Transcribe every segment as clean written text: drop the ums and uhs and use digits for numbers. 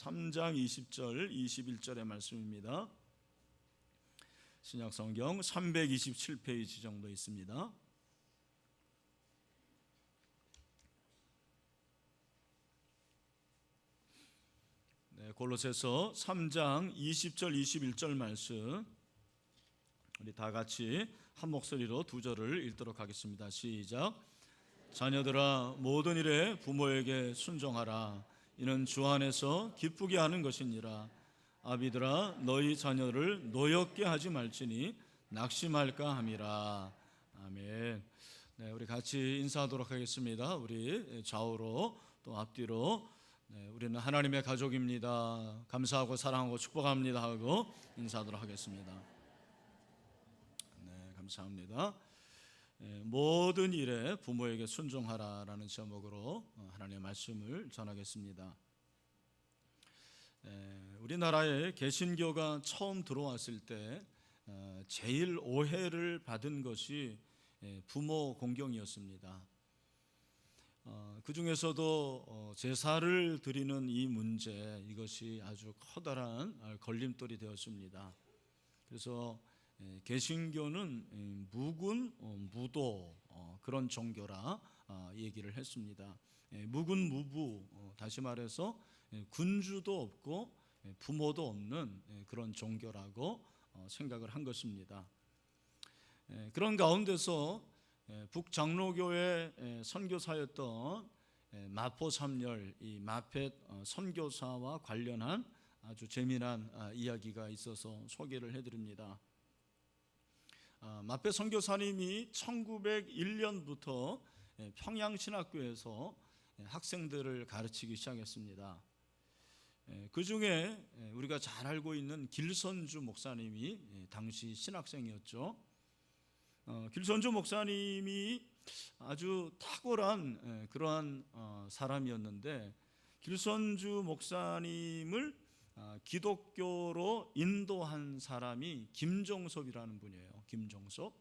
3장 20절 21절의 말씀입니다. 신약성경 327페이지 정도 있습니다. 골로새서 3장 20절 21절 말씀, 우리 다 같이 한 목소리로 두 절을 읽도록 하겠습니다. 시작. 자녀들아, 모든 일에 부모에게 순종하라. 이는 주 안에서 기쁘게 하는 것이니라. 아비들아, 너희 자녀를 노엽게 하지 말지니 낙심할까 함이라. 아멘. 네, 우리 같이 인사하도록 하겠습니다. 우리 좌우로 또 앞뒤로, 우리는 하나님의 가족입니다. 감사하고 사랑하고 축복합니다 하고 인사하도록 하겠습니다. 네, 감사합니다. 모든 일에 부모에게 순종하라라는 제목으로 하나님의 말씀을 전하겠습니다. 우리나라에 개신교가 처음 들어왔을 때 제일 오해를 받은 것이 부모 공경이었습니다. 그 중에서도 제사를 드리는 이 문제, 이것이 아주 커다란 걸림돌이 되었습니다. 그래서 개신교는 무군, 무도 그런 종교라 얘기를 했습니다. 무군, 무부, 다시 말해서 군주도 없고 부모도 없는 그런 종교라고 생각을 한 것입니다. 그런 가운데서 북장로교의 선교사였던 마포 삼열, 이 마펫 선교사와 관련한 아주 재미난 이야기가 있어서 소개를 해드립니다. 마펫 선교사님이 1901년부터 평양신학교에서 학생들을 가르치기 시작했습니다. 그 중에 우리가 잘 알고 있는 길선주 목사님이 당시 신학생이었죠. 길선주 목사님이 아주 탁월한 그러한 사람이었는데, 길선주 목사님을 기독교로 인도한 사람이 김종섭이라는 분이에요. 김종섭.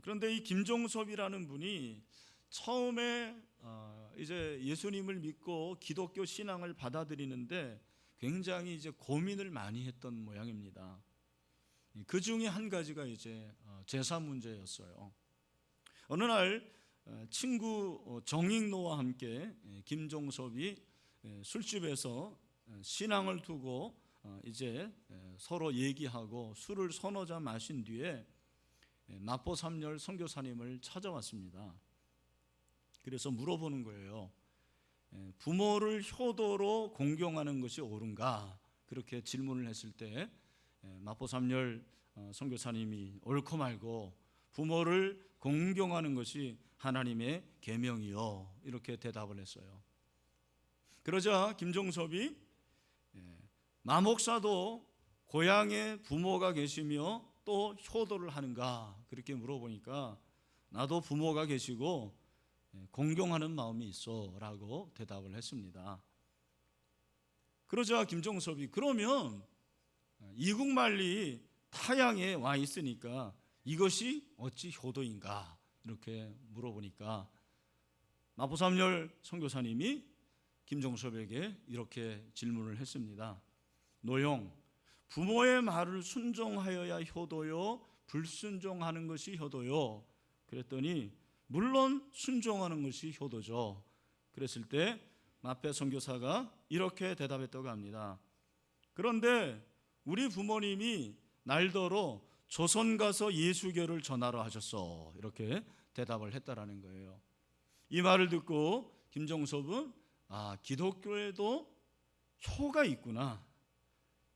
그런데 이 김종섭이라는 분이 처음에 이제 예수님을 믿고 기독교 신앙을 받아들이는데 굉장히 이제 고민을 많이 했던 모양입니다. 그 중에 한 가지가 이제 제사 문제였어요. 어느 날 친구 정익노와 함께 김종섭이 술집에서 신앙을 두고 이제 서로 얘기하고 술을 서너 잔 마신 뒤에 마포 삼열 선교사님을 찾아왔습니다. 그래서 물어보는 거예요. 부모를 효도로 공경하는 것이 옳은가? 그렇게 질문을 했을 때 마포 삼열 선교사님이 옳고 말고 부모를 공경하는 것이 하나님의 계명이요, 이렇게 대답을 했어요. 그러자 김종섭이 마목사도 고향에 부모가 계시며 또 효도를 하는가? 그렇게 물어보니까 나도 부모가 계시고 공경하는 마음이 있어 라고 대답을 했습니다. 그러자 김종섭이 그러면 이국만리 타향에 와 있으니까 이것이 어찌 효도인가? 이렇게 물어보니까 마포삼열 선교사님이 김종섭에게 이렇게 질문을 했습니다. 노형, 부모의 말을 순종하여야 효도요, 불순종하는 것이 효도요? 그랬더니 물론 순종하는 것이 효도죠. 그랬을 때 마펫 선교사가 이렇게 대답했다고 합니다. 그런데 우리 부모님이 날더러 조선 가서 예수교를 전하러 하셨어, 이렇게 대답을 했다라는 거예요. 이 말을 듣고 김종섭은 기독교에도 효가 있구나,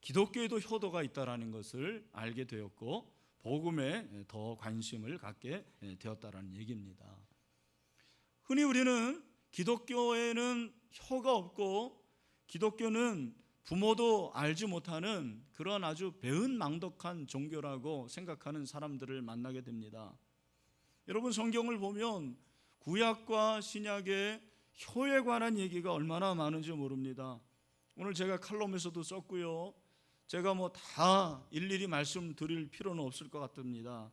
기독교에도 효도가 있다라는 것을 알게 되었고 복음에 더 관심을 갖게 되었다라는 얘기입니다. 흔히 우리는 기독교에는 효가 없고 기독교는 부모도 알지 못하는 그런 아주 배은망덕한 종교라고 생각하는 사람들을 만나게 됩니다. 여러분, 성경을 보면 구약과 신약의 효에 관한 얘기가 얼마나 많은지 모릅니다. 오늘 제가 칼럼에서도 썼고요, 제가 다 일일이 말씀드릴 필요는 없을 것 같습니다.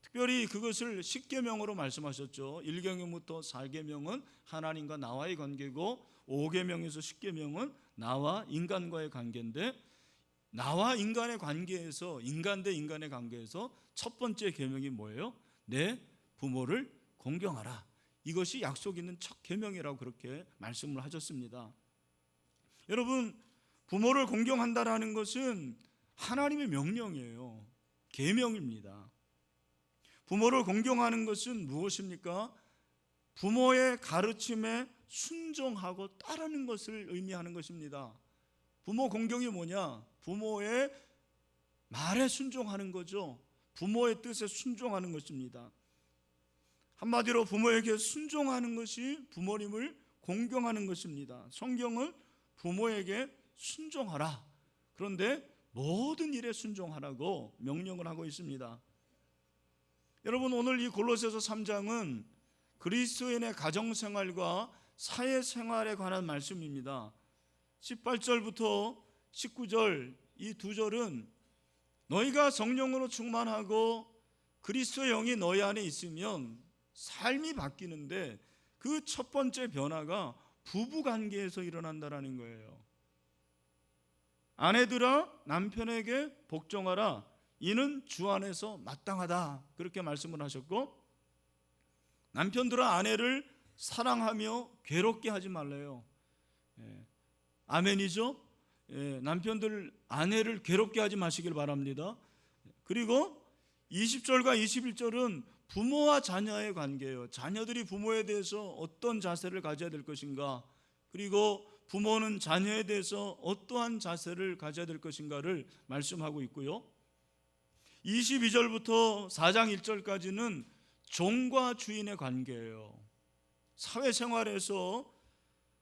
특별히 그것을 10계명으로 말씀하셨죠. 1계명부터 4계명은 하나님과 나와의 관계고 5계명에서 10계명은 나와 인간과의 관계인데, 나와 인간의 관계에서, 인간 대 인간의 관계에서 첫 번째 계명이 뭐예요? 내 부모를 공경하라. 이것이 약속 있는 첫 계명이라고 그렇게 말씀을 하셨습니다. 여러분, 부모를 공경한다라는 것은 하나님의 명령이에요. 계명입니다. 부모를 공경하는 것은 무엇입니까? 부모의 가르침에 순종하고 따르는 것을 의미하는 것입니다. 부모 공경이 뭐냐? 부모의 말에 순종하는 거죠. 부모의 뜻에 순종하는 것입니다. 한마디로 부모에게 순종하는 것이 부모님을 공경하는 것입니다. 성경은 부모에게 순종하라, 그런데 모든 일에 순종하라고 명령을 하고 있습니다. 여러분, 오늘 이 골로새서 3장은 그리스도인의 가정생활과 사회생활에 관한 말씀입니다. 18절부터 19절 이 두 절은 너희가 성령으로 충만하고 그리스도의 영이 너희 안에 있으면 삶이 바뀌는데, 그 첫 번째 변화가 부부관계에서 일어난다라는 거예요. 아내들아 남편에게 복종하라, 이는 주 안에서 마땅하다, 그렇게 말씀을 하셨고, 남편들아 아내를 사랑하며 괴롭게 하지 말래요. 아멘이죠? 남편들 아내를 괴롭게 하지 마시길 바랍니다. 그리고 20절과 21절은 부모와 자녀의 관계예요. 자녀들이 부모에 대해서 어떤 자세를 가져야 될 것인가, 그리고 부모는 자녀에 대해서 어떠한 자세를 가져야 될 것인가를 말씀하고 있고요. 22절부터 4장 1절까지는 종과 주인의 관계예요. 사회생활에서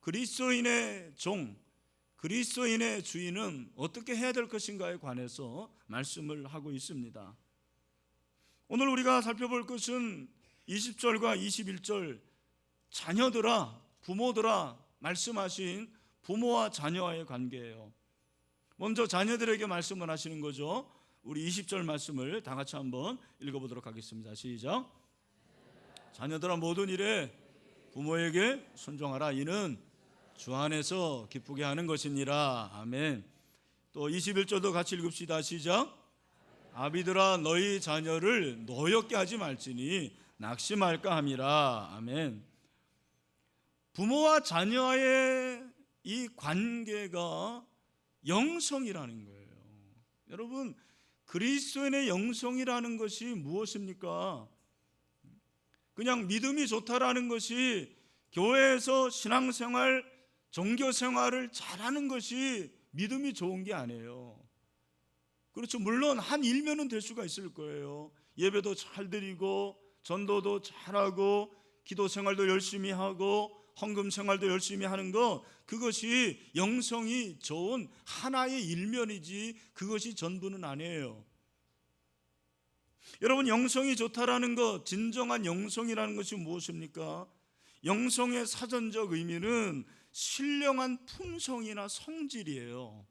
그리스도인의 종, 그리스도인의 주인은 어떻게 해야 될 것인가에 관해서 말씀을 하고 있습니다. 오늘 우리가 살펴볼 것은 20절과 21절 자녀들아 부모들아 말씀하신 부모와 자녀와의 관계예요. 먼저 자녀들에게 말씀을 하시는 거죠. 우리 20절 말씀을 다 같이 한번 읽어보도록 하겠습니다. 시작. 자녀들아 모든 일에 부모에게 순종하라, 이는 주 안에서 기쁘게 하는 것이니라. 아멘. 또 21절도 같이 읽읍시다. 시작. 아비들아 너희 자녀를 노엽게 하지 말지니 낙심할까 함이라. 아멘. 부모와 자녀와의 이 관계가 영성이라는 거예요. 여러분, 그리스도인의 영성이라는 것이 무엇입니까? 그냥 믿음이 좋다라는 것이, 교회에서 신앙생활, 종교생활을 잘하는 것이 믿음이 좋은 게 아니에요. 그렇죠. 물론 한 일면은 될 수가 있을 거예요. 예배도 잘 드리고 전도도 잘하고 기도생활도 열심히 하고 헌금생활도 열심히 하는 거, 그것이 영성이 좋은 하나의 일면이지 그것이 전부는 아니에요. 여러분, 영성이 좋다라는 것, 진정한 영성이라는 것이 무엇입니까? 영성의 사전적 의미는 신령한 품성이나 성질이에요.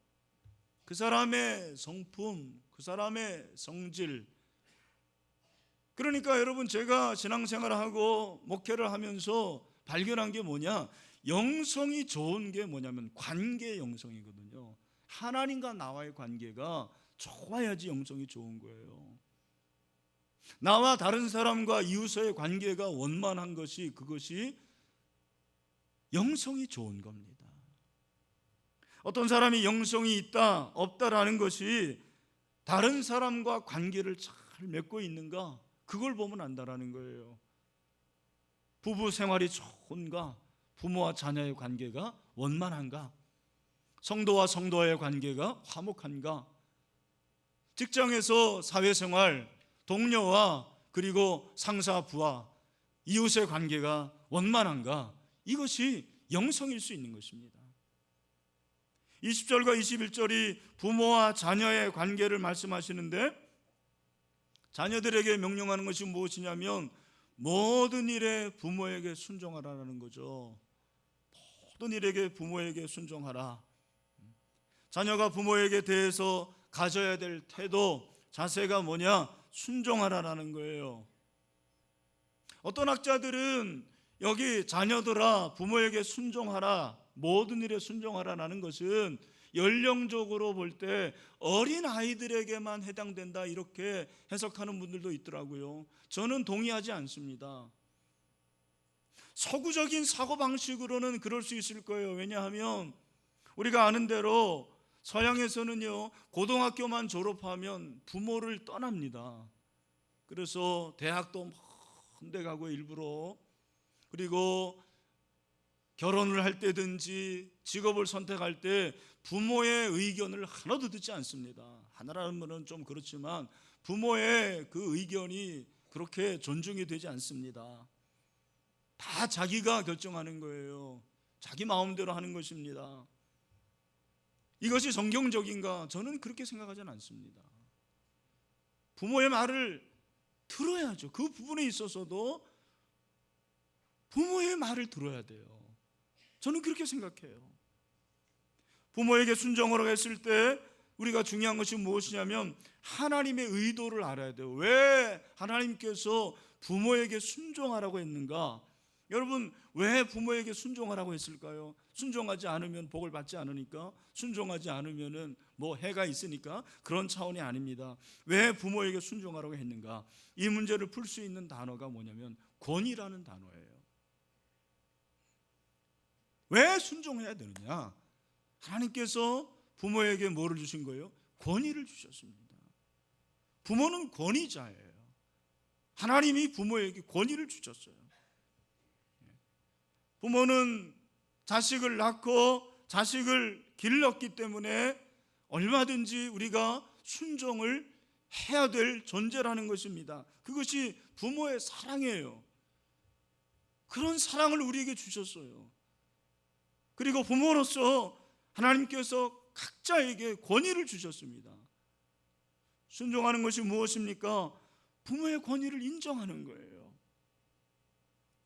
그 사람의 성품, 그 사람의 성질. 그러니까 여러분, 제가 신앙생활을 하고 목회를 하면서 발견한 게 뭐냐, 영성이 좋은 게 뭐냐면 관계 영성이거든요. 하나님과 나와의 관계가 좋아야지 영성이 좋은 거예요. 나와 다른 사람과 이웃의 관계가 원만한 것이, 그것이 영성이 좋은 겁니다. 어떤 사람이 영성이 있다 없다라는 것이 다른 사람과 관계를 잘 맺고 있는가, 그걸 보면 안다라는 거예요. 부부 생활이 좋은가, 부모와 자녀의 관계가 원만한가, 성도와 성도의 관계가 화목한가, 직장에서 사회생활, 동료와 그리고 상사, 부하, 이웃의 관계가 원만한가, 이것이 영성일 수 있는 것입니다. 20절과 21절이 부모와 자녀의 관계를 말씀하시는데, 자녀들에게 명령하는 것이 무엇이냐면 모든 일에 부모에게 순종하라는 거죠. 모든 일에게 부모에게 순종하라. 자녀가 부모에게 대해서 가져야 될 태도, 자세가 뭐냐? 순종하라라는 거예요. 어떤 학자들은 여기 자녀들아 부모에게 순종하라, 모든 일에 순종하라라는 것은 연령적으로 볼 때 어린 아이들에게만 해당된다 이렇게 해석하는 분들도 있더라고요. 저는 동의하지 않습니다. 서구적인 사고방식으로는 그럴 수 있을 거예요. 왜냐하면 우리가 아는 대로 서양에서는요, 고등학교만 졸업하면 부모를 떠납니다. 그래서 대학도 먼데 가고 일부러, 그리고 결혼을 할 때든지 직업을 선택할 때 부모의 의견을 하나도 듣지 않습니다. 하나라는 말은 좀 그렇지만 부모의 그 의견이 그렇게 존중이 되지 않습니다. 다 자기가 결정하는 거예요. 자기 마음대로 하는 것입니다. 이것이 성경적인가? 저는 그렇게 생각하지는 않습니다. 부모의 말을 들어야죠. 그 부분에 있어서도 부모의 말을 들어야 돼요. 저는 그렇게 생각해요. 부모에게 순종하라고 했을 때 우리가 중요한 것이 무엇이냐면 하나님의 의도를 알아야 돼요. 왜 하나님께서 부모에게 순종하라고 했는가? 여러분, 왜 부모에게 순종하라고 했을까요? 순종하지 않으면 복을 받지 않으니까, 순종하지 않으면 뭐 해가 있으니까, 그런 차원이 아닙니다. 왜 부모에게 순종하라고 했는가? 이 문제를 풀 수 있는 단어가 뭐냐면 권위라는 단어예요. 왜 순종해야 되느냐? 하나님께서 부모에게 뭐를 주신 거예요? 권위를 주셨습니다. 부모는 권위자예요. 하나님이 부모에게 권위를 주셨어요. 부모는 자식을 낳고 자식을 길렀기 때문에 얼마든지 우리가 순종을 해야 될 존재라는 것입니다. 그것이 부모의 사랑이에요. 그런 사랑을 우리에게 주셨어요. 그리고 부모로서 하나님께서 각자에게 권위를 주셨습니다. 순종하는 것이 무엇입니까? 부모의 권위를 인정하는 거예요.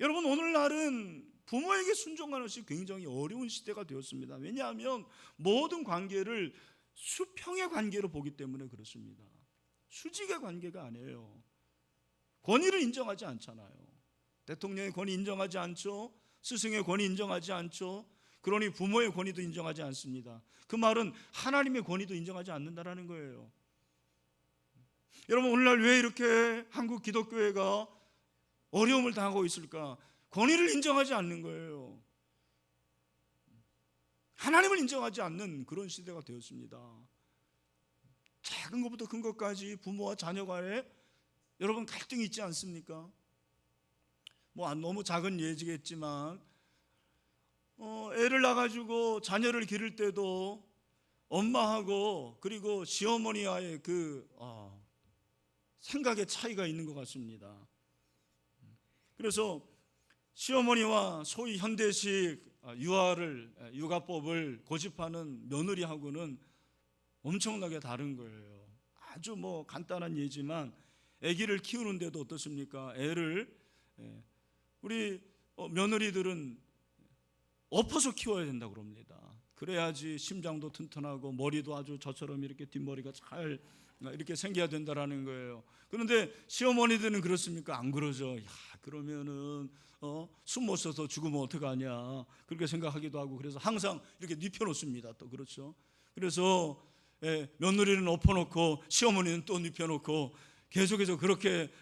여러분, 오늘날은 부모에게 순종하는 것이 굉장히 어려운 시대가 되었습니다. 왜냐하면 모든 관계를 수평의 관계로 보기 때문에 그렇습니다. 수직의 관계가 아니에요. 권위를 인정하지 않잖아요. 대통령의 권위 인정하지 않죠. 스승의 권위 인정하지 않죠. 그러니 부모의 권위도 인정하지 않습니다. 그 말은 하나님의 권위도 인정하지 않는다라는 거예요. 여러분, 오늘날 왜 이렇게 한국 기독교회가 어려움을 당하고 있을까? 권위를 인정하지 않는 거예요. 하나님을 인정하지 않는 그런 시대가 되었습니다. 작은 것부터 큰 것까지 부모와 자녀 간에 여러분 갈등이 있지 않습니까? 뭐 너무 작은 예지겠지만 애를 낳아가지고 자녀를 기를 때도 엄마하고 그리고 시어머니와의 그 생각의 차이가 있는 것 같습니다. 그래서 시어머니와 소위 현대식 육아법을 고집하는 며느리하고는 엄청나게 다른 거예요. 아주 뭐 간단한 예지만 아기를 키우는데도 어떻습니까? 애를 우리 며느리들은 엎어서 키워야 된다고 그럽니다. 그래야지 심장도 튼튼하고 머리도 아주 저처럼 이렇게 뒷머리가 잘 이렇게 생겨야 된다라는 거예요. 그런데 시어머니들은 그렇습니까? 안 그러죠. 야, 그러면은 숨 못 쉬어서 죽으면 어떡하냐 그렇게 생각하기도 하고, 그래서 항상 이렇게 눕혀놓습니다. 또 그렇죠. 그래서 며느리는 엎어놓고 시어머니는 또 눕혀놓고 계속해서 그렇게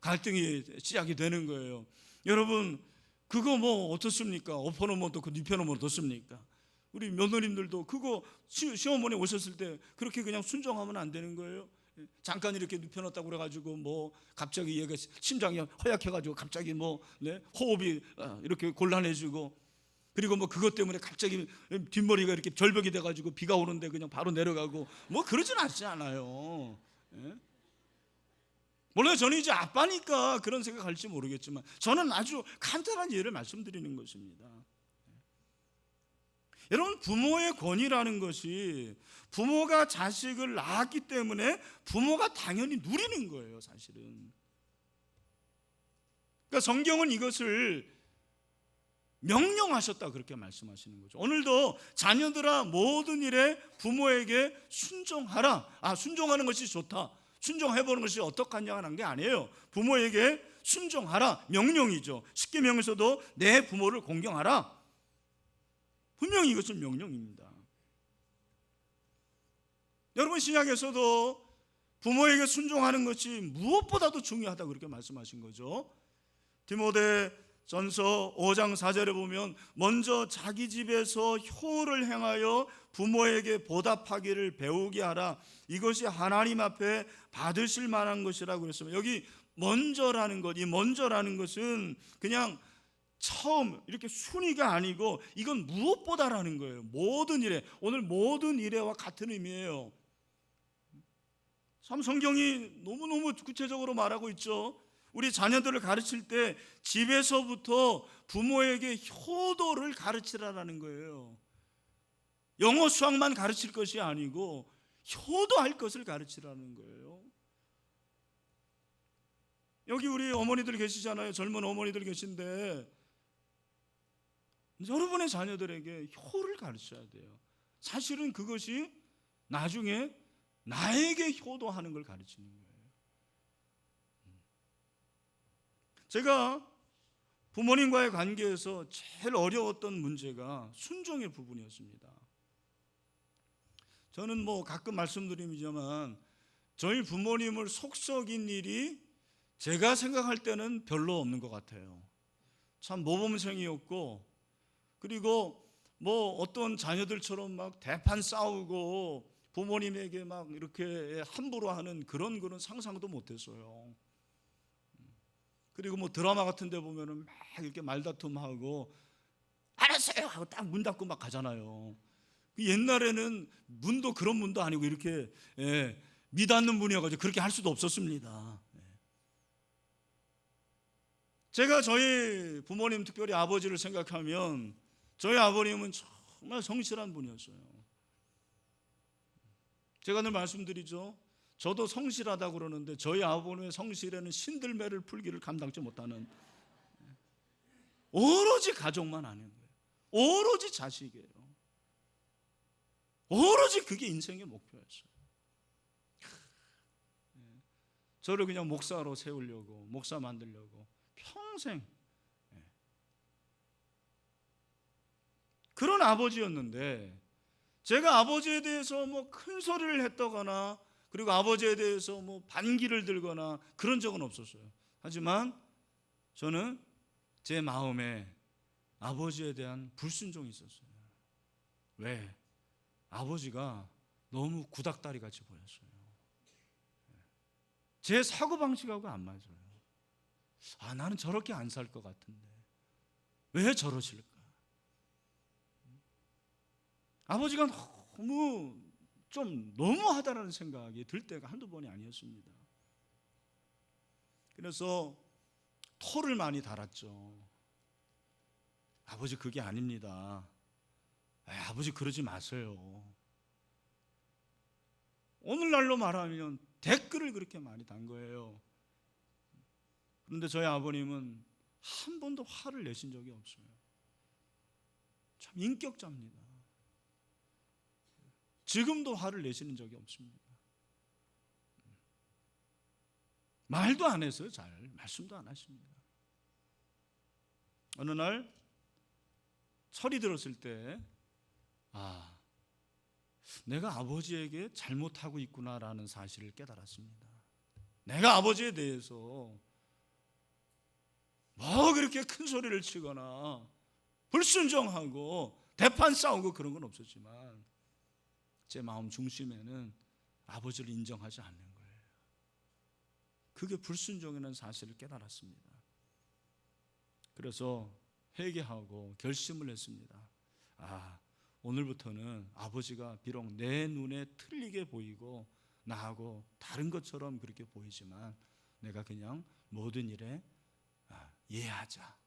갈등이 시작이 되는 거예요. 여러분, 그거 뭐 어떻습니까? 엎어놓으면 또 눕혀놓으면 어떻습니까? 우리 며느님들도 그거 시어머니 오셨을 때 그렇게 그냥 순종하면 안 되는 거예요. 잠깐 이렇게 눕혀놨다고 그래가지고 뭐 갑자기 얘가 심장이 허약해가지고 갑자기 호흡이 이렇게 곤란해지고, 그리고 뭐 그것 때문에 갑자기 뒷머리가 이렇게 절벽이 돼가지고 비가 오는데 그냥 바로 내려가고 뭐 그러진 않잖아요. 물론 저는 이제 아빠니까 그런 생각할지 모르겠지만 저는 아주 간단한 예를 말씀드리는 것입니다. 여러분, 부모의 권위라는 것이 부모가 자식을 낳았기 때문에 부모가 당연히 누리는 거예요, 사실은. 그러니까 성경은 이것을 명령하셨다 그렇게 말씀하시는 거죠. 오늘도 자녀들아 모든 일에 부모에게 순종하라. 순종하는 것이 좋다, 순종해보는 것이 어떡하냐는 게 아니에요. 부모에게 순종하라 명령이죠. 십계명에서도 내 부모를 공경하라. 분명히 이것은 명령입니다. 여러분, 신약에서도 부모에게 순종하는 것이 무엇보다도 중요하다고 그렇게 말씀하신 거죠. 디모데전서 5장 4절에 보면 먼저 자기 집에서 효를 행하여 부모에게 보답하기를 배우게 하라. 이것이 하나님 앞에 받으실 만한 것이라고 그랬습니다. 여기 먼저라는 것, 이 먼저라는 것은 그냥 처음 이렇게 순위가 아니고 이건 무엇보다라는 거예요. 모든 일에, 오늘 모든 일에와 같은 의미예요. 참 성경이 너무너무 구체적으로 말하고 있죠. 우리 자녀들을 가르칠 때 집에서부터 부모에게 효도를 가르치라는 거예요. 영어 수학만 가르칠 것이 아니고 효도할 것을 가르치라는 거예요. 여기 우리 어머니들 계시잖아요. 젊은 어머니들 계신데 여러분의 자녀들에게 효를 가르쳐야 돼요. 사실은 그것이 나중에 나에게 효도하는 걸 가르치는 거예요. 제가 부모님과의 관계에서 제일 어려웠던 문제가 순종의 부분이었습니다. 저는 가끔 말씀드리지만 저희 부모님을 속썩인 일이 제가 생각할 때는 별로 없는 것 같아요. 참 모범생이었고, 그리고 어떤 자녀들처럼 막 대판 싸우고 부모님에게 막 이렇게 함부로 하는 그런 상상도 못했어요. 그리고 드라마 같은 데 보면은 막 이렇게 말다툼하고 알았어요 하고 딱 문 닫고 막 가잖아요. 옛날에는 문도 그런 문도 아니고 이렇게 미닫는 문이어가지고 그렇게 할 수도 없었습니다. 제가 저희 부모님, 특별히 아버지를 생각하면 저희 아버님은 정말 성실한 분이었어요. 제가 늘 말씀드리죠. 저도 성실하다고 그러는데 저희 아버님의 성실에는 신들매를 풀기를 감당치 못하는, 오로지 가족만 아는 거예요. 오로지 자식이에요. 오로지 그게 인생의 목표였어요. 저를 그냥 목사로 세우려고, 목사 만들려고 평생 그런 아버지였는데, 제가 아버지에 대해서 큰 소리를 했다거나 그리고 아버지에 대해서 반기를 들거나 그런 적은 없었어요. 하지만 저는 제 마음에 아버지에 대한 불순종이 있었어요. 왜? 아버지가 너무 구닥다리 같이 보였어요. 제 사고방식하고 안 맞아요. 나는 저렇게 안 살 것 같은데 왜 저러실까? 아버지가 너무하다라는 생각이 들 때가 한두 번이 아니었습니다. 그래서 토를 많이 달았죠. 아버지 그게 아닙니다. 아버지 그러지 마세요. 오늘날로 말하면 댓글을 그렇게 많이 단 거예요. 그런데 저희 아버님은 한 번도 화를 내신 적이 없어요. 참 인격자입니다. 지금도 화를 내시는 적이 없습니다. 말도 안 했어요. 잘 말씀도 안 하십니다. 어느 날 철이 들었을 때 내가 아버지에게 잘못하고 있구나라는 사실을 깨달았습니다. 내가 아버지에 대해서 그렇게 큰 소리를 치거나 불순종하고 대판 싸우고 그런 건 없었지만 제 마음 중심에는 아버지를 인정하지 않는 거예요. 그게 불순종이라는 사실을 깨달았습니다. 그래서 회개하고 결심을 했습니다. 오늘부터는 아버지가 비록 내 눈에 틀리게 보이고 나하고 다른 것처럼 그렇게 보이지만 내가 그냥 모든 일에 이해하자,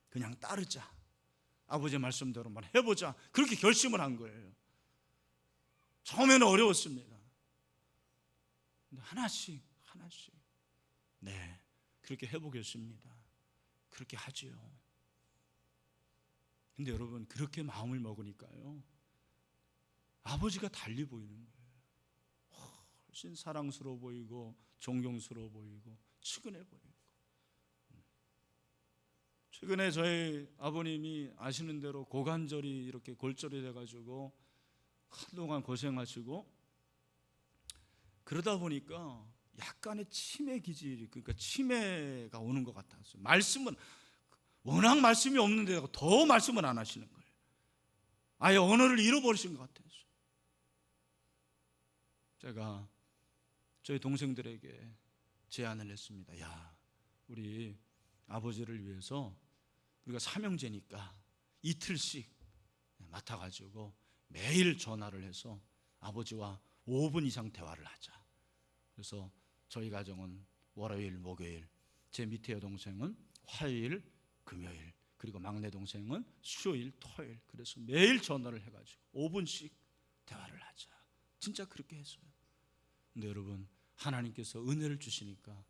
그냥 따르자, 아버지의 말씀대로만 해보자, 그렇게 결심을 한 거예요. 처음에는 어려웠습니다. 근데 하나씩 그렇게 해보겠습니다. 그렇게 하지요. 근데 여러분, 그렇게 마음을 먹으니까요, 아버지가 달리 보이는 거예요. 훨씬 사랑스러워 보이고 존경스러워 보이고 측은해 보이고. 최근에 저희 아버님이 아시는 대로 고관절이 이렇게 골절이 돼가지고 한동안 고생하시고, 그러다 보니까 약간의 치매 기질이, 그러니까 치매가 오는 것 같았어요. 말씀은 워낙 말씀이 없는데 더 말씀을 안 하시는 거예요. 아예 언어를 잃어버리신 것 같아요. 제가 저희 동생들에게 제안을 했습니다. 야, 우리 아버지를 위해서 우리가 삼형제니까 이틀씩 맡아가지고 매일 전화를 해서 아버지와 5분 이상 대화를 하자. 그래서 저희 가정은 월요일, 목요일, 제 밑에 여동생은 화요일, 금요일, 그리고 막내 동생은 수요일, 토요일, 그래서 매일 전화를 해가지고 5분씩 대화를 하자. 진짜 그렇게 했어요. 근데 여러분, 하나님께서 은혜를 주시니까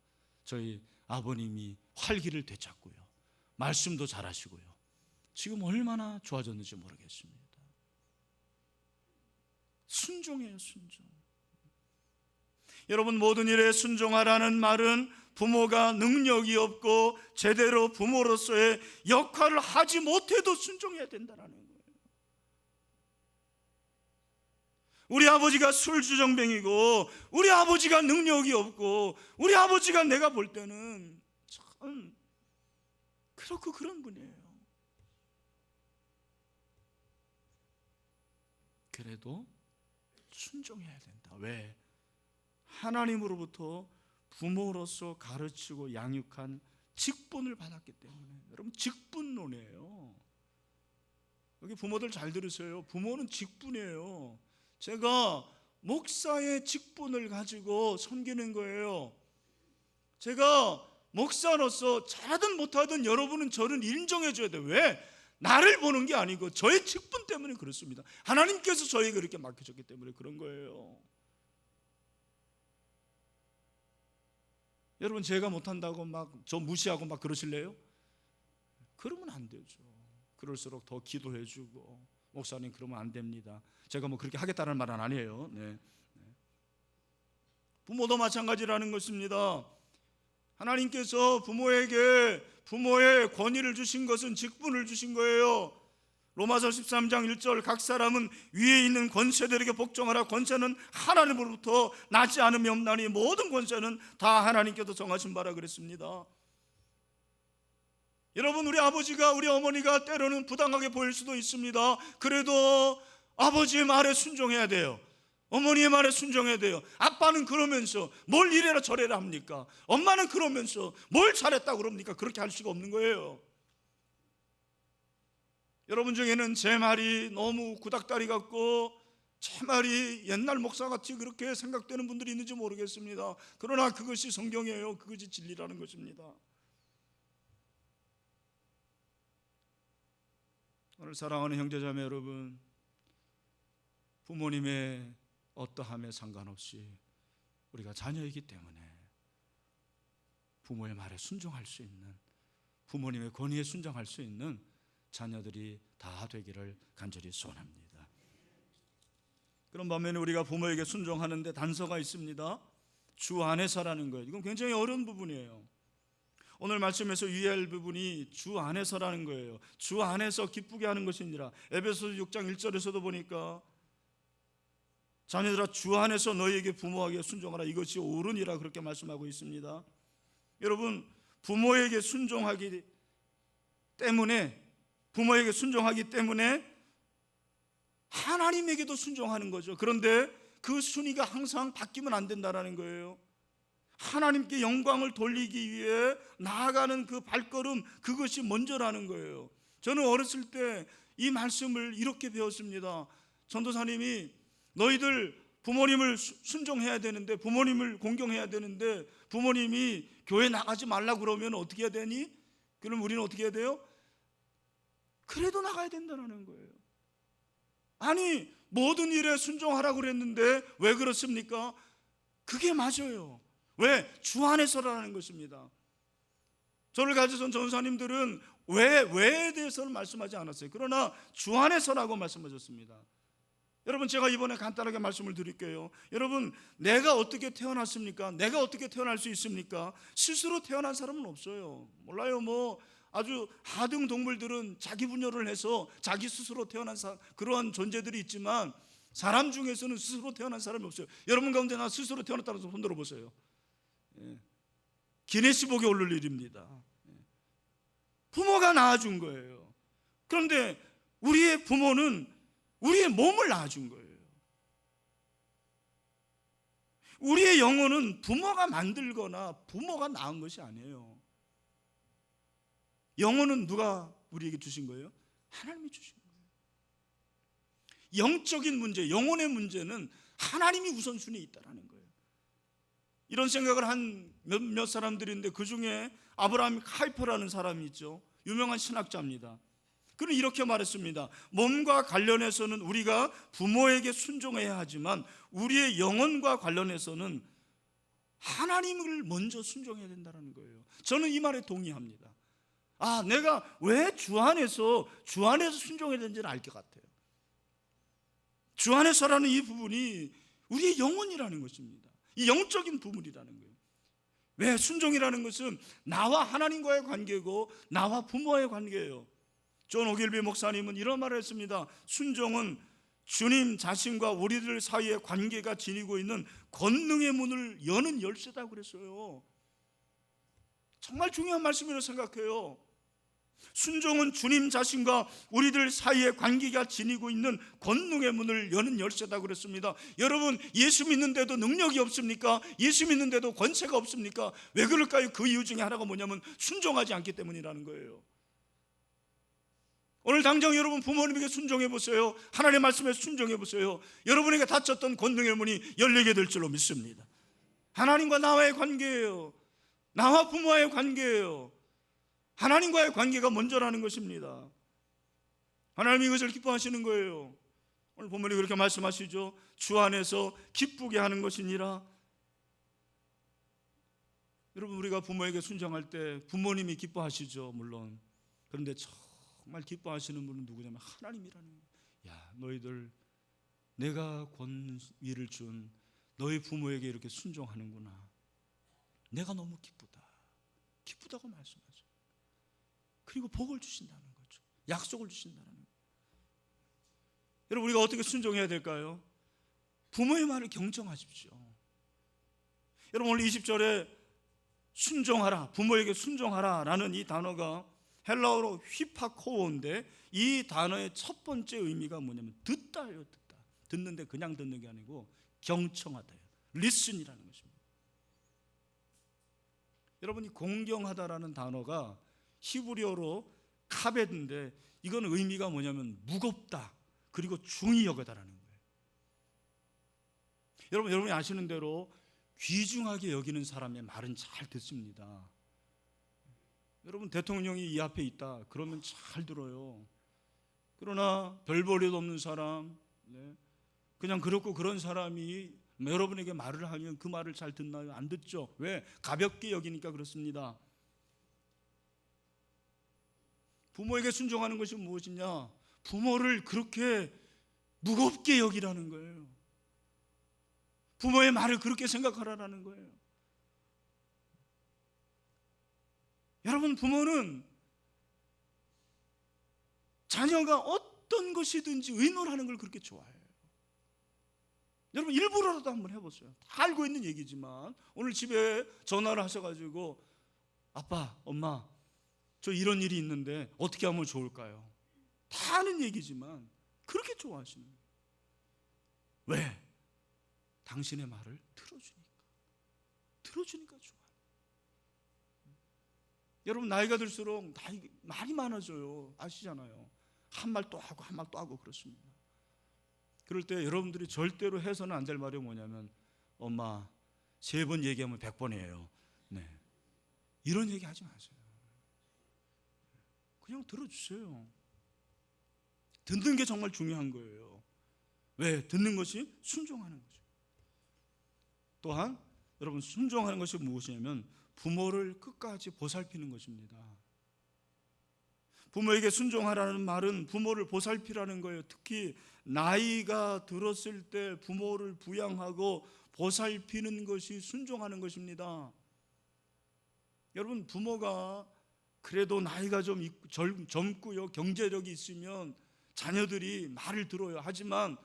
저희 아버님이 활기를 되찾고요, 말씀도 잘하시고요, 지금 얼마나 좋아졌는지 모르겠습니다. 순종해요, 순종. 여러분, 모든 일에 순종하라는 말은 부모가 능력이 없고 제대로 부모로서의 역할을 하지 못해도 순종해야 된다는 거예요. 우리 아버지가 술주정뱅이고, 우리 아버지가 능력이 없고, 우리 아버지가 내가 볼 때는 참 그렇고 그런 분이에요. 그래도 순종해야 된다. 왜? 하나님으로부터 부모로서 가르치고 양육한 직분을 받았기 때문에. 여러분, 직분론이에요. 여기 부모들 잘 들으세요. 부모는 직분이에요. 제가 목사의 직분을 가지고 섬기는 거예요. 제가 목사로서 잘하든 못하든 여러분은 저를 인정해 줘야 돼요. 왜? 나를 보는 게 아니고 저의 직분 때문에 그렇습니다. 하나님께서 저에게 그렇게 맡겨줬기 때문에 그런 거예요. 여러분, 제가 못한다고 막 저 무시하고 막 그러실래요? 그러면 안 되죠. 그럴수록 더 기도해 주고, 목사님 그러면 안 됩니다. 제가 뭐 그렇게 하겠다는 말은 아니에요. 네. 부모도 마찬가지라는 것입니다. 하나님께서 부모에게 부모의 권위를 주신 것은 직분을 주신 거예요. 로마서 13장 1절, 각 사람은 위에 있는 권세들에게 복종하라. 권세는 하나님으로부터 나지 않음이 없나니 모든 권세는 다 하나님께서 정하신 바라 그랬습니다. 여러분, 우리 아버지가, 우리 어머니가 때로는 부당하게 보일 수도 있습니다. 그래도 아버지의 말에 순종해야 돼요. 어머니의 말에 순종해야 돼요. 아빠는 그러면서 뭘 이래라 저래라 합니까? 엄마는 그러면서 뭘 잘했다고 그럽니까? 그렇게 할 수가 없는 거예요. 여러분 중에는 제 말이 너무 구닥다리 같고 제 말이 옛날 목사같이 그렇게 생각되는 분들이 있는지 모르겠습니다. 그러나 그것이 성경이에요. 그것이 진리라는 것입니다. 오늘 사랑하는 형제자매 여러분, 부모님의 어떠함에 상관없이 우리가 자녀이기 때문에 부모의 말에 순종할 수 있는, 부모님의 권위에 순종할 수 있는 자녀들이 다 되기를 간절히 소원합니다. 그런 반면에 우리가 부모에게 순종하는데 단서가 있습니다. 주 안에서라는 거예요. 이건 굉장히 어려운 부분이에요. 오늘 말씀에서 유의할 부분이 주 안에서라는 거예요. 주 안에서 기쁘게 하는 것이 아니라, 에베소서 6장 1절에서도 보니까 자녀들아 주 안에서 너희에게 부모에게 순종하라, 이것이 옳으니라 그렇게 말씀하고 있습니다. 여러분, 부모에게 순종하기 때문에 하나님에게도 순종하는 거죠. 그런데 그 순위가 항상 바뀌면 안 된다는 거예요. 하나님께 영광을 돌리기 위해 나아가는 그 발걸음, 그것이 먼저라는 거예요. 저는 어렸을 때 이 말씀을 이렇게 배웠습니다. 전도사님이 너희들 부모님을 순종해야 되는데, 부모님을 공경해야 되는데, 부모님이 교회 나가지 말라고 그러면 어떻게 해야 되니? 그럼 우리는 어떻게 해야 돼요? 그래도 나가야 된다는 거예요. 아니, 모든 일에 순종하라고 그랬는데 왜 그렇습니까? 그게 맞아요. 왜? 주 안에서라는 것입니다. 저를 가르쳐준 전사님들은 왜에 대해서는 말씀하지 않았어요. 그러나 주 안에서라고 말씀하셨습니다. 여러분, 제가 이번에 간단하게 말씀을 드릴게요. 여러분, 내가 어떻게 태어났습니까? 내가 어떻게 태어날 수 있습니까? 스스로 태어난 사람은 없어요. 몰라요. 아주 하등 동물들은 자기 분열을 해서 자기 스스로 태어난 그러한 존재들이 있지만 사람 중에서는 스스로 태어난 사람이 없어요. 여러분 가운데 나 스스로 태어났다는 손 들어보세요. 기네스북에 오를 일입니다. 부모가 낳아준 거예요. 그런데 우리의 부모는 우리의 몸을 낳아준 거예요. 우리의 영혼은 부모가 만들거나 부모가 낳은 것이 아니에요. 영혼은 누가 우리에게 주신 거예요? 하나님이 주신 거예요. 영적인 문제, 영혼의 문제는 하나님이 우선순위에 있다는 거예요. 이런 생각을 한 몇몇 사람들이 있는데 그 중에 아브라함 카이퍼라는 사람이 있죠. 유명한 신학자입니다. 그는 이렇게 말했습니다. 몸과 관련해서는 우리가 부모에게 순종해야 하지만 우리의 영혼과 관련해서는 하나님을 먼저 순종해야 된다는 거예요. 저는 이 말에 동의합니다. 내가 왜 주 안에서 순종해야 되는지는 알 것 같아요. 주 안에서라는 이 부분이 우리의 영혼이라는 것입니다. 이 영적인 부분이라는 거예요. 왜 순종이라는 것은 나와 하나님과의 관계고 나와 부모와의 관계예요. 존 오길비 목사님은 이런 말을 했습니다. 순종은 주님 자신과 우리들 사이의 관계가 지니고 있는 권능의 문을 여는 열쇠다고 그랬어요. 정말 중요한 말씀이라고 생각해요. 순종은 주님 자신과 우리들 사이의 관계가 지니고 있는 권능의 문을 여는 열쇠다고 그랬습니다. 여러분, 예수 믿는데도 능력이 없습니까? 예수 믿는데도 권세가 없습니까? 왜 그럴까요? 그 이유 중에 하나가 뭐냐면 순종하지 않기 때문이라는 거예요. 오늘 당장 여러분 부모님에게 순종해 보세요. 하나님의 말씀에 순종해 보세요. 여러분에게 닫혔던 권능의 문이 열리게 될 줄로 믿습니다. 하나님과 나와의 관계예요. 나와 부모와의 관계예요. 하나님과의 관계가 먼저라는 것입니다. 하나님이 이것을 기뻐하시는 거예요. 오늘 본문이 그렇게 말씀하시죠. 주 안에서 기쁘게 하는 것이니라. 여러분, 우리가 부모에게 순종할 때 부모님이 기뻐하시죠, 물론. 그런데 정말 기뻐하시는 분은 누구냐면 하나님이라는 거예요. 야, 너희들 내가 권위를 준 너희 부모에게 이렇게 순종하는구나. 내가 너무 기쁘다고 말씀하죠. 그리고 복을 주신다는 거죠. 약속을 주신다는 거예요. 여러분, 우리가 어떻게 순종해야 될까요? 부모의 말을 경청하십시오. 여러분, 오늘 20절에 순종하라, 부모에게 순종하라 라는 이 단어가 헬라어로 휘파코어인데 이 단어의 첫 번째 의미가 뭐냐면 듣다예요. 듣는데 그냥 듣는 게 아니고 경청하다예요. 리슨이라는 것입니다. 여러분이 공경하다라는 단어가 히브리어로 카벳인데 이건 의미가 뭐냐면 무겁다 그리고 중히 여기다라는 거예요. 여러분이 아시는 대로 귀중하게 여기는 사람의 말은 잘 듣습니다. 여러분, 대통령이 이 앞에 있다 그러면 잘 들어요. 그러나 별 볼일 없는 사람, 그냥 그렇고 그런 사람이 여러분에게 말을 하면 그 말을 잘 듣나요? 안 듣죠. 왜? 가볍게 여기니까 그렇습니다. 부모에게 순종하는 것이 무엇이냐? 부모를 그렇게 무겁게 여기라는 거예요. 부모의 말을 그렇게 생각하라는 거예요. 여러분, 부모는 자녀가 어떤 것이든지 의논하는 걸 그렇게 좋아해요. 여러분, 일부러라도 한번 해보세요. 다 알고 있는 얘기지만 오늘 집에 전화를 하셔가지고 아빠, 엄마, 저 이런 일이 있는데 어떻게 하면 좋을까요? 다 아는 얘기지만 그렇게 좋아하시는 거예요. 왜? 당신의 말을 들어주니까 좋아요. 여러분, 나이가 들수록 말이 많아져요. 아시잖아요. 한 말 또 하고 한 말 또 하고 그렇습니다. 그럴 때 여러분들이 절대로 해서는 안 될 말이 뭐냐면 엄마 3번 얘기하면 100번이에요. 이런 얘기 하지 마세요. 그냥 들어주세요. 듣는 게 정말 중요한 거예요. 왜? 듣는 것이 순종하는 거죠. 또한 여러분, 순종하는 것이 무엇이냐면 부모를 끝까지 보살피는 것입니다. 부모에게 순종하라는 말은 부모를 보살피라는 거예요. 특히 나이가 들었을 때 부모를 부양하고 보살피는 것이 순종하는 것입니다. 여러분, 부모가 그래도 나이가 좀 젊고요, 경제력이 있으면 자녀들이 말을 들어요. 하지만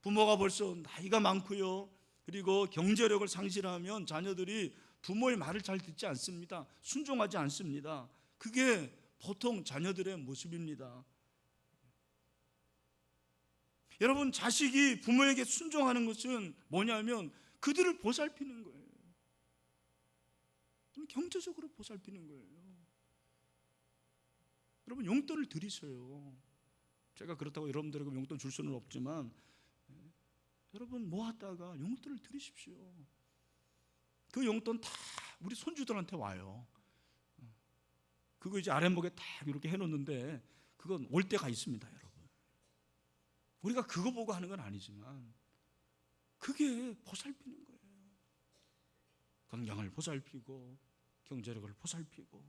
부모가 벌써 나이가 많고요, 그리고 경제력을 상실하면 자녀들이 부모의 말을 잘 듣지 않습니다. 순종하지 않습니다. 그게 보통 자녀들의 모습입니다. 여러분, 자식이 부모에게 순종하는 것은 뭐냐면 그들을 보살피는 거예요. 경제적으로 보살피는 거예요. 여러분, 용돈을 드리세요. 제가 그렇다고 여러분들에게 용돈 줄 수는 없지만 여러분 모았다가 용돈을 드리십시오. 그 용돈 다 우리 손주들한테 와요. 그거 이제 아랫목에 딱 이렇게 해놓는데 그건 올 때가 있습니다, 여러분. 우리가 그거 보고 하는 건 아니지만 그게 보살피는 거예요. 건강을 보살피고 경제력을 보살피고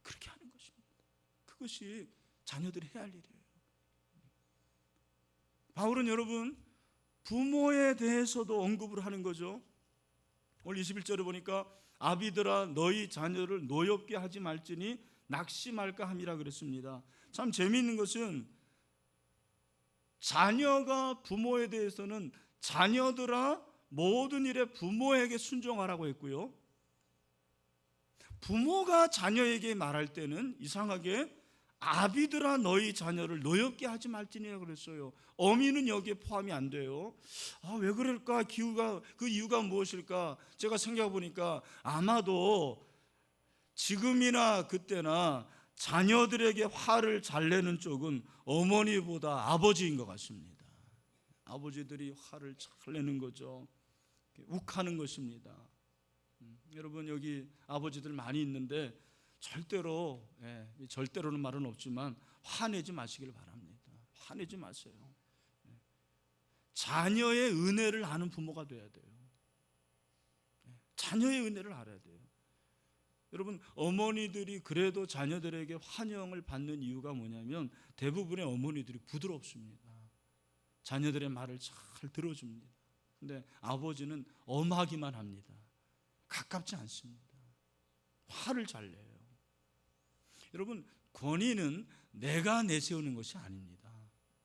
그렇게 하는 것입니다. 그것이 자녀들이 해야 할 일이에요. 바울은 여러분 부모에 대해서도 언급을 하는 거죠. 오늘 21절에 보니까 아비들아 너희 자녀를 노엽게 하지 말지니 낙심할까 함이라 그랬습니다. 참 재미있는 것은 자녀가 부모에 대해서는 자녀들아 모든 일에 부모에게 순종하라고 했고요, 부모가 자녀에게 말할 때는 이상하게 아비들아 너희 자녀를 노엽게 하지 말지니라 그랬어요. 어미는 여기에 포함이 안 돼요. 왜 그럴까? 그 이유가 무엇일까? 제가 생각해 보니까 아마도 지금이나 그때나 자녀들에게 화를 잘 내는 쪽은 어머니보다 아버지인 것 같습니다. 아버지들이 화를 잘 내는 거죠. 욱하는 것입니다. 여러분, 여기 아버지들 많이 있는데 절대로는 말은 없지만 화내지 마시길 바랍니다. 화내지 마세요. 자녀의 은혜를 아는 부모가 돼야 돼요. 자녀의 은혜를 알아야 돼요. 여러분, 어머니들이 그래도 자녀들에게 환영을 받는 이유가 뭐냐면 대부분의 어머니들이 부드럽습니다. 자녀들의 말을 잘 들어줍니다. 근데 아버지는 엄하기만 합니다. 가깝지 않습니다. 화를 잘 내요. 여러분, 권위는 내가 내세우는 것이 아닙니다.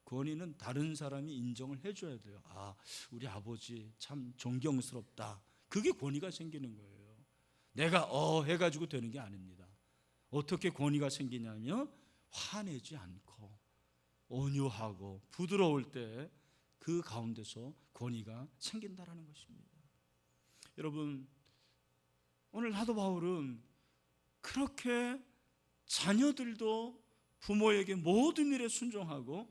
권위는 다른 사람이 인정을 해줘야 돼요. 우리 아버지 참 존경스럽다. 그게 권위가 생기는 거예요. 내가 해가지고 되는 게 아닙니다. 어떻게 권위가 생기냐면 화내지 않고 온유하고 부드러울 때 그 가운데서 권위가 생긴다라는 것입니다. 여러분, 오늘 사도 바울은 그렇게 자녀들도 부모에게 모든 일에 순종하고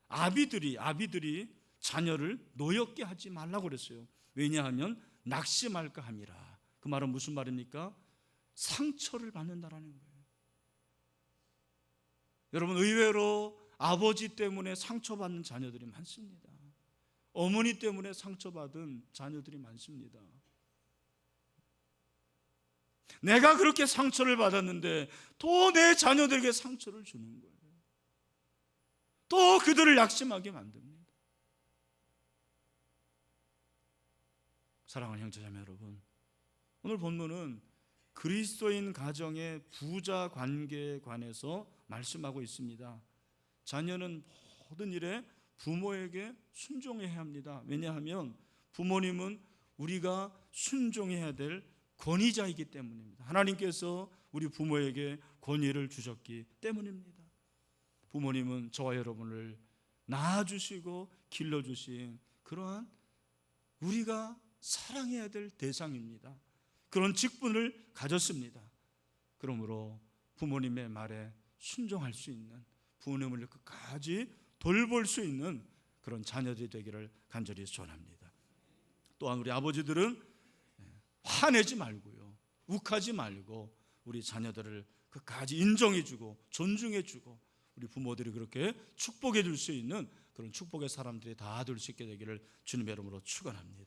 아비들이 자녀를 노엽게 하지 말라고 그랬어요. 왜냐하면 낙심할까 함이라. 그 말은 무슨 말입니까? 상처를 받는다라는 거예요. 여러분, 의외로 아버지 때문에 상처받는 자녀들이 많습니다. 어머니 때문에 상처받은 자녀들이 많습니다. 내가 그렇게 상처를 받았는데 또 내 자녀들에게 상처를 주는 거예요. 또 그들을 낙심하게 만듭니다. 사랑하는 형제자매 여러분, 오늘 본문은 그리스도인 가정의 부자 관계에 관해서 말씀하고 있습니다. 자녀는 모든 일에 부모에게 순종해야 합니다. 왜냐하면 부모님은 우리가 순종해야 될 권위자이기 때문입니다. 하나님께서 우리 부모에게 권위를 주셨기 때문입니다. 부모님은 저와 여러분을 낳아주시고 길러주신 그러한 우리가 사랑해야 될 대상입니다. 그런 직분을 가졌습니다. 그러므로 부모님의 말에 순종할 수 있는, 부모님을 끝까지 돌볼 수 있는 그런 자녀들이 되기를 간절히 소원합니다. 또한 우리 아버지들은 화내지 말고요, 욱하지 말고 우리 자녀들을 끝까지 인정해주고 존중해주고 우리 부모들이 그렇게 축복해 줄 수 있는 그런 축복의 사람들이 다 될 수 있게 되기를 주님의 이름으로 축원합니다.